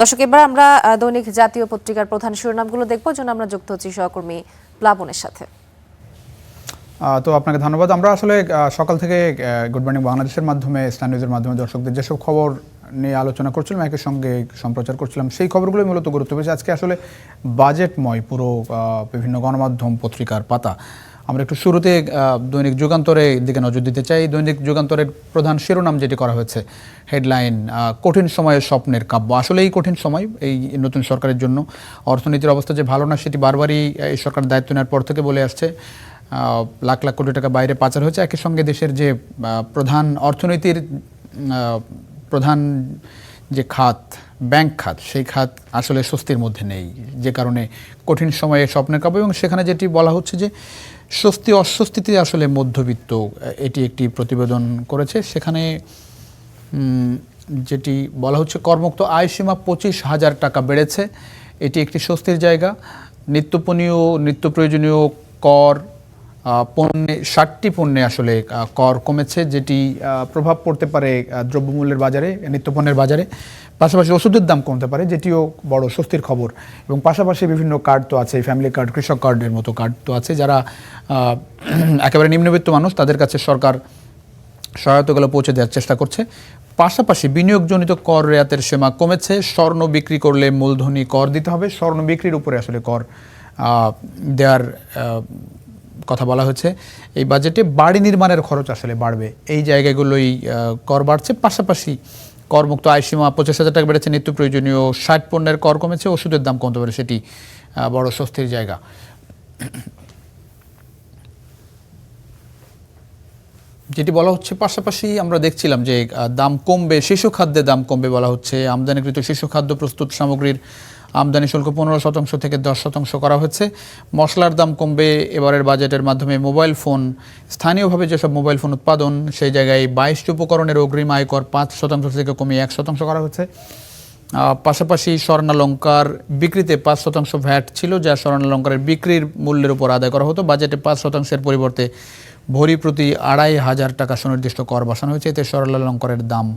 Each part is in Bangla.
দর্শক, এবার আমরা দৈনিক জাতীয় পত্রিকার প্রধান শিরোনামগুলো দেখবো। জন্য আমরা যুক্ত হচ্ছি সহকর্মী প্লাবনের সাথে। তো আপনাকে ধন্যবাদ। আমরা আসলে সকাল থেকে গুড মর্নিং বাংলাদেশের মাধ্যমে, স্টার নিউজের মাধ্যমে দর্শকদের যেসব খবর নিয়ে আলোচনা করছিলাম, একই সঙ্গে সম্প্রচার করছিলাম, সেই খবরগুলোই মূলত গুরুত্ব পেয়েছে। আজকে আসলে বাজেটময় পুরো বিভিন্ন গণমাধ্যম পত্রিকার পাতা। আমরা একটু শুরুতে দৈনিক যুগান্তরের দিকে নজর দিতে চাই। দৈনিক যুগান্তরের প্রধান শিরোনাম যেটি করা হয়েছে, হেডলাইন, কঠিন সময়ে স্বপ্নের কাব্য। আসলে এই কঠিন সময় এই নতুন সরকারের জন্য অর্থনীতির অবস্থা যে ভালো না, সেটি বারবারই এই সরকার দায়িত্ব নেওয়ার পর থেকে বলে আসছে। লাখ লাখ কোটি টাকা বাইরে পাচার হয়েছে। একই সঙ্গে দেশের যে প্রধান অর্থনীতির প্রধান যে খাত, ব্যাংক খাত, সেই খাত আসলে স্বস্তির মধ্যে নেই, যে কারণে কঠিন সময়ে স্বপ্নের কাব্য। এবং সেখানে যেটি বলা হচ্ছে যে স্বস্তি অস্বস্তিতে আসলে মধ্যবিত্ত, এটি একটি প্রতিবেদন করেছে। সেখানে যেটি বলা হচ্ছে, কর্মুক্ত আয় সীমা 25,000 টাকা বেড়েছে, এটি একটি স্বস্তির জায়গা। নিত্য প্রয়োজনীয় কর পণ্যে 60টি পণ্যে আসলে কর কমেছে, যেটি প্রভাব পড়তে পারে দ্রব্যমূল্যের বাজারে, নিত্যপণ্যের বাজারে। পাশাপাশি ওষুধের দাম কমতে পারে, যেটিও বড় স্বস্তির খবর। এবং পাশাপাশি বিভিন্ন কার্ড তো আছে, ফ্যামিলি কার্ড, কৃষক কার্ডের মতো কার্ড তো আছে। যারা একেবারে নিম্নবিত্ত মানুষ, তাদের কাছে সরকার সহায়তাগুলো পৌঁছে দেওয়ার চেষ্টা করছে। পাশাপাশি বিনিয়োগজনিত কর রেয়াতের সীমা কমেছে। স্বর্ণ বিক্রি করলে মূলধনী কর দিতে হবে, স্বর্ণ বিক্রির উপরে আসলে কর দেওয়ার কথা বলা হয়েছে। এই বাজেটে বাড়ি নির্মাণের খরচ আসলে বাড়বে, এই জায়গাগুলোই কর বাড়ছে। পাশাপাশি করমুক্ত আয়সীমা 25,000 টাকা বেড়েছে, নিত্য প্রয়োজনীয় 60 পণ্যের কর কমেছে, ওষুধের দাম কমতে পারে, সেটি বড় স্বস্তির জায়গা। যেটি বলা হচ্ছে, পাশাপাশি আমরা দেখছিলাম যে দাম কমবে, শিশু খাদ্যের দাম কমবে বলা হচ্ছে। আমদানিকৃত শিশু খাদ্য প্রস্তুত সামগ্রীর আমদানি শুল্ক 15% থেকে 10% করা হয়েছে। মশলার দাম কমবে এবারের বাজেটের মাধ্যমে। মোবাইল ফোন, স্থানীয়ভাবে যেসব মোবাইল ফোন উৎপাদন, সেই জায়গায় 22টি উপকরণের অগ্রিম আয়কর 5% থেকে কমিয়ে 1% করা হয়েছে। পাশাপাশি স্বর্ণালঙ্কার বিক্রিতে 5% ভ্যাট ছিল, যা স্বর্ণালঙ্কারের বিক্রির মূল্যের উপর আদায় করা হতো। বাজেটে 5%-এর পরিবর্তে ভরি প্রতি 2,500 টাকা সুনির্দিষ্ট কর বসানো হয়েছে। এতে স্বর্ণালঙ্কারের দাম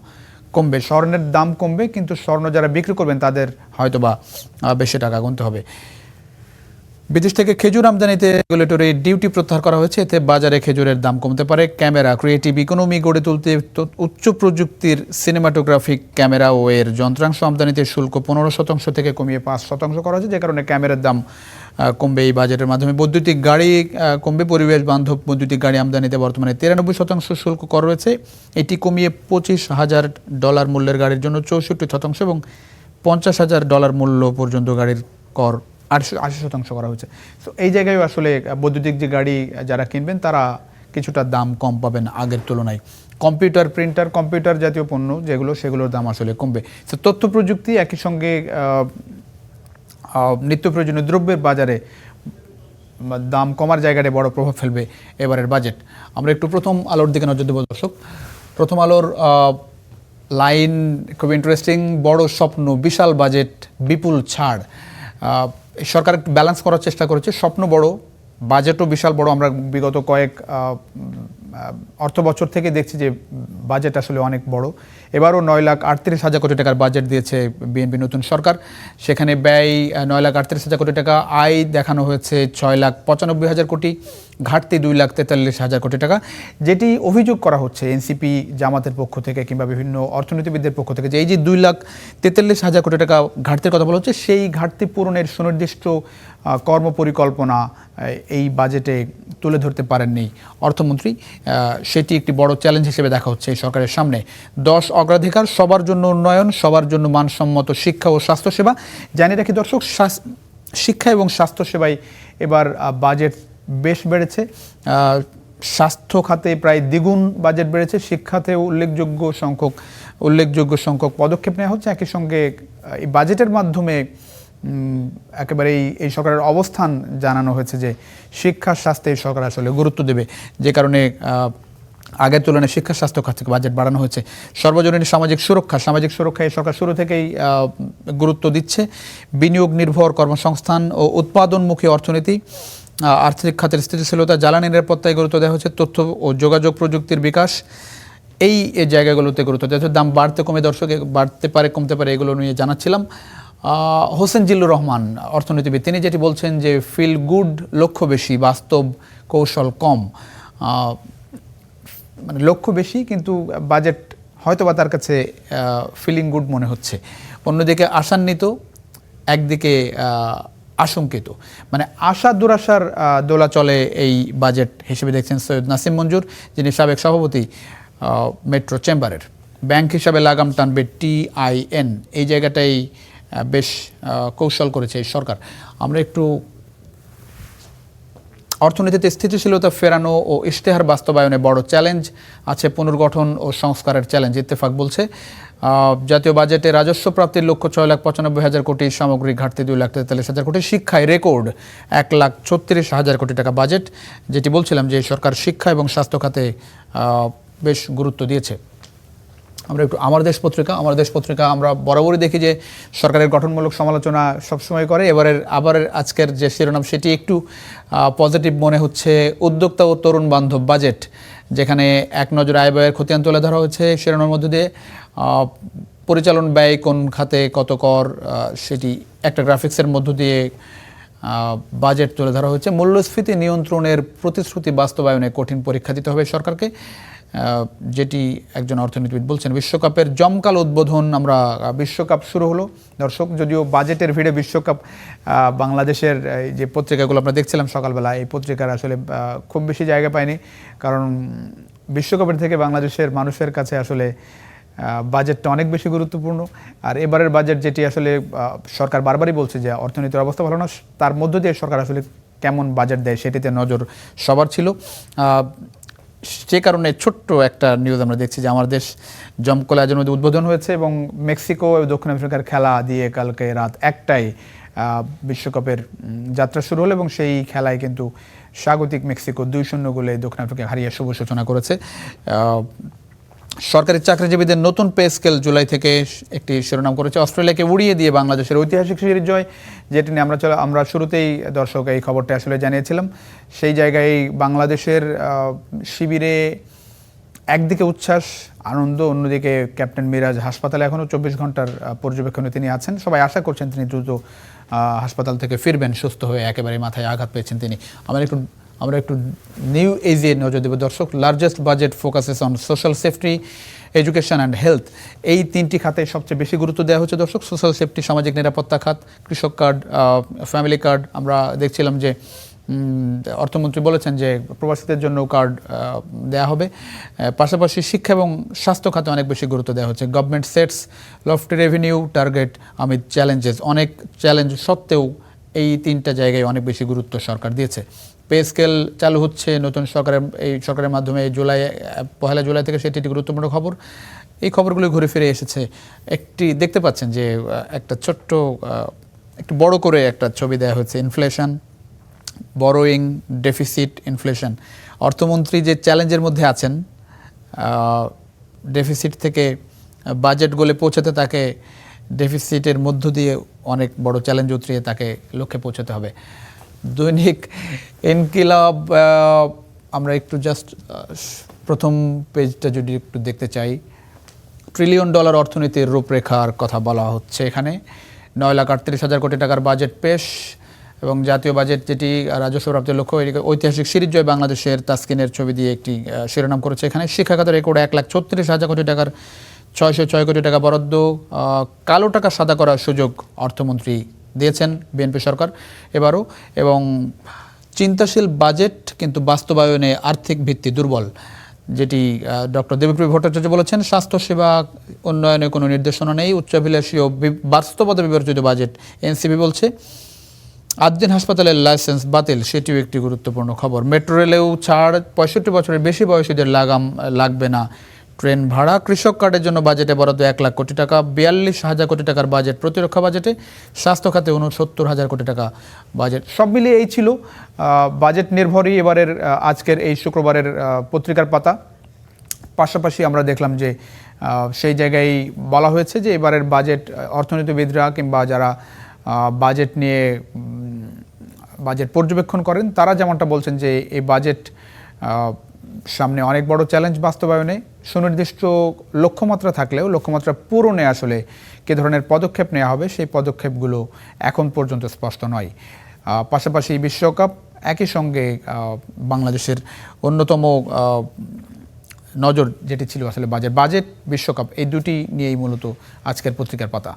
কমবে, স্বর্ণের দাম কমবে, কিন্তু স্বর্ণ যারা বিক্রি করবেন তাদের হয়তোবা বেশি টাকা গুনতে হবে। বিদেশ থেকে খেজুর আমদানিতে রেগুলেটরি ডিউটি প্রত্যাহার করা হয়েছে, এতে বাজারে খেজুরের দাম কমতে পারে। ক্যামেরা, ক্রিয়েটিভ ইকোনমি গড়ে তুলতে উচ্চ প্রযুক্তির সিনেমাটোগ্রাফিক ক্যামেরা ও এর যন্ত্রাংশ আমদানিতে শুল্ক 15% থেকে কমিয়ে 5% করা হয়েছে, যে কারণে ক্যামেরার দাম কমবে এই বাজেটের মাধ্যমে। বৈদ্যুতিক গাড়ি কমবে, পরিবেশ বান্ধব বৈদ্যুতিক গাড়ি আমদানিতে বর্তমানে 93% শুল্ক কর রয়েছে, এটি কমিয়ে $25,000 মূল্যের গাড়ির জন্য 64% এবং $50,000 মূল্য পর্যন্ত গাড়ির কর 80% করা হয়েছে। তো এই জায়গায় আসলে বৈদ্যুতিক যে গাড়ি যারা কিনবেন, তারা কিছুটা দাম কম পাবেন আগের তুলনায়। কম্পিউটার, প্রিন্টার, কম্পিউটার জাতীয় পণ্য যেগুলো, সেগুলোর দাম আসলে কমবে। তো তথ্য প্রযুক্তি, একই সঙ্গে নিত্য প্রয়োজনীয় দ্রব্যের বাজারে দাম কমার জায়গায় বড় প্রভাব ফেলবে এবারের বাজেট। আমরা একটু প্রথম আলোর দিকে নজর দেব দর্শক। প্রথম আলোর লাইন খুব ইন্টারেস্টিং। বড় স্বপ্ন, বিশাল বাজেট, বিপুল ছাড়। সরকার একটু ব্যালেন্স করার চেষ্টা করেছে। স্বপ্ন বড়, বাজেটও বিশাল বড়। আমরা বিগত কয়েক অর্থ বছর থেকে দেখছি যে বাজেট আসলে অনেক বড়। এবারও 9,38,000 কোটি টাকার বাজেট দিয়েছে বিএনপি নতুন সরকার। সেখানে ব্যয় 9,38,000 কোটি টাকা, আয় দেখানো হয়েছে 6,95,000 কোটি, ঘাটতি 2,43,000 কোটি টাকা। যেটি অভিযোগ করা হচ্ছে এনসিপি, জামাতের পক্ষ থেকে কিংবা বিভিন্ন অর্থনীতিবিদদের পক্ষ থেকে, যে এই যে 2,43,000 কোটি টাকা ঘাটতির কথা বলা হচ্ছে, সেই ঘাটতি পূরণের সুনির্দিষ্ট কর্মপরিকল্পনা এই বাজেটে তুলে ধরতে পারেননি অর্থমন্ত্রী। সেটি একটি বড় চ্যালেঞ্জ হিসেবে দেখা হচ্ছে এই সরকারের সামনে। 10 অগ্রাধিকার, সবার জন্য উন্নয়ন, সবার জন্য মানসম্মত শিক্ষা ও স্বাস্থ্যসেবা। জানিয়ে রাখি দর্শক, শিক্ষা এবং স্বাস্থ্যসেবায় এবার বাজেট বেশ বেড়েছে। স্বাস্থ্য খাতে প্রায় দ্বিগুণ বাজেট বেড়েছে, শিক্ষাতে উল্লেখযোগ্য সংখ্যক পদক্ষেপ নেওয়া হচ্ছে। একই সঙ্গে এই বাজেটের মাধ্যমে একেবারে এই সরকারের অবস্থান জানানো হয়েছে যে শিক্ষা স্বাস্থ্যে এই সরকার আসলে গুরুত্ব দেবে, যে কারণে আগের তুলনায় শিক্ষা স্বাস্থ্য খাত থেকে বাজেট বাড়ানো হয়েছে। সর্বজনীন সামাজিক সুরক্ষা এই সরকার শুরু থেকেই গুরুত্ব দিচ্ছে। বিনিয়োগ নির্ভর কর্মসংস্থান ও উৎপাদনমুখী অর্থনীতি, আর্থিক খাতের স্থিতিশীলতা, জ্বালানি নিরাপত্তায় গুরুত্ব দেওয়া হচ্ছে। তথ্য ও যোগাযোগ প্রযুক্তির বিকাশ, এই এই জায়গাগুলোতে গুরুত্ব দেওয়া হচ্ছে। দাম বাড়তে কমে দর্শক বাড়তে পারে কমতে পারে এগুলো নিয়ে জানাচ্ছিলাম। হোসেন জিল্লুর রহমান অর্থনীতিবিদ তিনি যেটি বলছেন যে ফিল গুড লক্ষ্য বেশি, বাস্তব কৌশল কম। মানে লক্ষ্য বেশি কিন্তু বাজেট হয়তো বা তার কাছে ফিলিং গুড মনে হচ্ছে। অন্যদিকে আশান্বিত, একদিকে আশঙ্কিত, মানে আশা দুরাশার দোলাচলে এই বাজেট হিসেবে দেখছেন সৈয়দ নাসিম মঞ্জুর, যিনি সাবেক সভাপতি মেট্রো চেম্বারের। ব্যাংক হিসাবে লাগাম টানবে TIN, এই জায়গাটাই বেশ কৌশল করেছে এই সরকার। আমরা একটু অর্থনীতিতে স্থিতিশীলতা ফেরানো ও ইশতেহার বাস্তবায়নে বড় চ্যালেঞ্জ আছে, পুনর্গঠন ও সংস্কারের চ্যালেঞ্জ ইত্তেফাক বলছে। জাতীয় বাজেটে রাজস্ব প্রাপ্তির লক্ষ্য 6,95,000 কোটি, সামগ্রিক ঘাটতি 2,43,000 কোটি, শিক্ষায় রেকর্ড 1,36,000 কোটি টাকা বাজেট, যেটি বলছিলাম যে সরকার শিক্ষা এবং স্বাস্থ্য খাতে বেশ গুরুত্ব দিয়েছে। আমরা একটু আমার দেশ পত্রিকা আমরা বরাবরই দেখি যে সরকারের গঠনমূলক সমালোচনা সবসময় করে। আবারের আজকের যে শিরোনাম সেটি একটু পজিটিভ মনে হচ্ছে, উদ্যোক্তা ও তরুণ বান্ধব বাজেট, যেখানে এক নজরে আয় ব্যয়ের খতিয়ান তুলে ধরা হয়েছে শিরোনামের মধ্যে দিয়ে। পরিচালন ব্যয় কোন খাতে কত কর সেটি একটা গ্রাফিক্সের মধ্য দিয়ে বাজেট তুলে ধরা হয়েছে। মূল্যস্ফীতি নিয়ন্ত্রণের প্রতিশ্রুতি বাস্তবায়নে কঠিন পরীক্ষা দিতে হবে সরকারকে, যেটি একজন অর্থনীতিবিদ বলছেন। বিশ্বকাপের জমকালো উদ্বোধন, আমরা বিশ্বকাপ শুরু হলো দর্শক, যদিও বাজেটের ভিড়ে বিশ্বকাপ বাংলাদেশের যে পত্রিকাগুলো আমরা দেখছিলাম সকালবেলা, এই পত্রিকার আসলে খুব বেশি জায়গা পায়নি, কারণ বিশ্বকাপের থেকে বাংলাদেশের মানুষের কাছে আসলে বাজেটটা অনেক বেশি গুরুত্বপূর্ণ। আর এবারের বাজেট যেটি আসলে সরকার বারবারই বলছে যে অর্থনীতির অবস্থা ভালো না, তার মধ্য দিয়ে সরকার আসলে কেমন বাজেট দেয় সেটিতে নজর সবার ছিল। সে কারণে ছোট্ট একটা নিউজ আমরা দেখছি যে আমার দেশ জমকলে আয়োজন উদ্বোধন হয়েছে এবং মেক্সিকো ও দক্ষিণ আফ্রিকার খেলা দিয়ে কালকে রাত 1টায় বিশ্বকাপের যাত্রা শুরু হলো এবং সেই খেলায় কিন্তু স্বাগতিক মেক্সিকো 2-0 গোলে দক্ষিণ আফ্রিকা হারিয়ে শুভ সূচনা করেছে। সরকারি চাকরিজীবীদের নতুন পে স্কেল জুলাই থেকে একটি শিরোনাম করেছে। অস্ট্রেলিয়াকে উড়িয়ে দিয়ে বাংলাদেশের ঐতিহাসিক সিরিজ জয়, যেটি নিয়ে আমরা শুরুতেই দর্শক এই খবরটা আসলে জানিয়েছিলাম। সেই জায়গায় বাংলাদেশের শিবিরে একদিকে উচ্ছ্বাস আনন্দ, অন্যদিকে ক্যাপ্টেন মিরাজ হাসপাতালে এখনও 24 ঘন্টার পর্যবেক্ষণে তিনি আছেন। সবাই আশা করছেন তিনি দ্রুত হাসপাতাল থেকে ফিরবেন সুস্থ হয়ে, একেবারে মাথায় আঘাত পেয়েছেন তিনি। আমরা একটু নিউ এজে নজর দেব দর্শক। Largest budget focuses on social safety, education and health, এই 3টি খাতে সবচেয়ে বেশি গুরুত্ব দেওয়া হচ্ছে দর্শক। সোশ্যাল সেফটি সামাজিক নিরাপত্তা খাত, কৃষক কার্ড, ফ্যামিলি কার্ড, আমরা দেখছিলাম যে অর্থমন্ত্রী বলেছেন যে প্রবাসীদের জন্য কার্ড দেয়া হবে। পাশাপাশি শিক্ষা এবং স্বাস্থ্য খাতে অনেক বেশি গুরুত্ব দেওয়া হচ্ছে। Government sets lofty revenue target আমিড challenges, অনেক চ্যালেঞ্জ সত্ত্বেও এই 3টা জায়গায় অনেক বেশি গুরুত্ব সরকার দিয়েছে। পে স্কেল চালু হচ্ছে নতুন সরকারের মাধ্যমে পহেলা জুলাই থেকে, সেটি একটি গুরুত্বপূর্ণ খবর। এই খবরগুলো ঘুরে ফিরে এসেছে। একটি দেখতে পাচ্ছেন যে একটা ছোট্ট একটু বড় করে একটা ছবি দেওয়া হয়েছে, ইনফ্লেশন, বরোয়িং, ডেফিসিট, ইনফ্লেশন। অর্থমন্ত্রী যে চ্যালেঞ্জের মধ্যে আছেন, ডেফিসিট থেকে বাজেট গোলে পৌঁছাতে তাকে ডেফিসিটের মধ্য দিয়ে অনেক বড় চ্যালেঞ্জ উতরিয়ে তাকে লক্ষ্যে পৌঁছাতে হবে। দৈনিক ইনকিলাব, আমরা একটু জাস্ট প্রথম পেজটা যদি একটু দেখতে চাই, $1 ট্রিলিয়ন অর্থনীতির রূপরেখার কথা বলা হচ্ছে এখানে। 9,38,000 কোটি টাকার বাজেট পেশ এবং জাতীয় বাজেট যেটি রাজস্ব প্রাপ্তির লক্ষ্য, ঐতিহাসিক সিরিজ জয় বাংলাদেশের, তাসকিনের ছবি দিয়ে একটি শিরোনাম করেছে এখানে। শিক্ষা খাতের রেকর্ড 1,36,000 কোটি টাকার 606 কোটি টাকা বরাদ্দ। কালো টাকা সাদা করার সুযোগ অর্থমন্ত্রী দিয়েছেন বিএনপি সরকার এবারও। এবং চিন্তাশীল বাজেট কিন্তু বাস্তবায়নে আর্থিক ভিত্তি দুর্বল, যেটি ডক্টর দেবপ্রিয় ভট্টাচার্য বলেছেন। স্বাস্থ্যসেবা উন্নয়নে কোনো নির্দেশনা নেই, উচ্চাভিলাষী ও বাস্তবতা বিবর্জিত বাজেট, এনসিপি বলছে। 8 দিন হাসপাতালের লাইসেন্স বাতিল, সেটিও একটি গুরুত্বপূর্ণ খবর। মেট্রো রেলেও ছাড়, 65 বছরের বেশি বয়সীদের লাগাম লাগবে না ট্রেন ভাড়া। কৃষক কার্ডের জন্য বাজেটে বরাদ্দ 1 লাখ কোটি টাকা। 42,000 কোটি টাকার বাজেট প্রতিরক্ষা বাজেটে। স্বাস্থ্য খাতে 69,000 কোটি টাকা বাজেট। সব মিলিয়ে এই ছিল বাজেট নির্ভরই এবারের আজকের এই শুক্রবারের পত্রিকার পাতা। পাশাপাশি আমরা দেখলাম যে সেই জায়গায় বলা হয়েছে যে এবারের বাজেট অর্থনীতিবিদরা কিংবা যারা বাজেট নিয়ে বাজেট পর্যবেক্ষণ করেন তারা যেমনটা বলছেন যে এই বাজেট সামনে অনেক বড় চ্যালেঞ্জ বাস্তবায়নে। সুনির্দিষ্ট লক্ষ্যমাত্রা থাকলেও লক্ষ্যমাত্রা পূরণে আসলে কী ধরনের পদক্ষেপ নেওয়া হবে সেই পদক্ষেপগুলো এখন পর্যন্ত স্পষ্ট নয়। পাশাপাশি বিশ্বকাপ, একই সঙ্গে বাংলাদেশের অন্যতম নজর যেটি ছিল আসলে বাজেট, বিশ্বকাপ, এই দুটি নিয়েই মূলত আজকের পত্রিকার পাতা।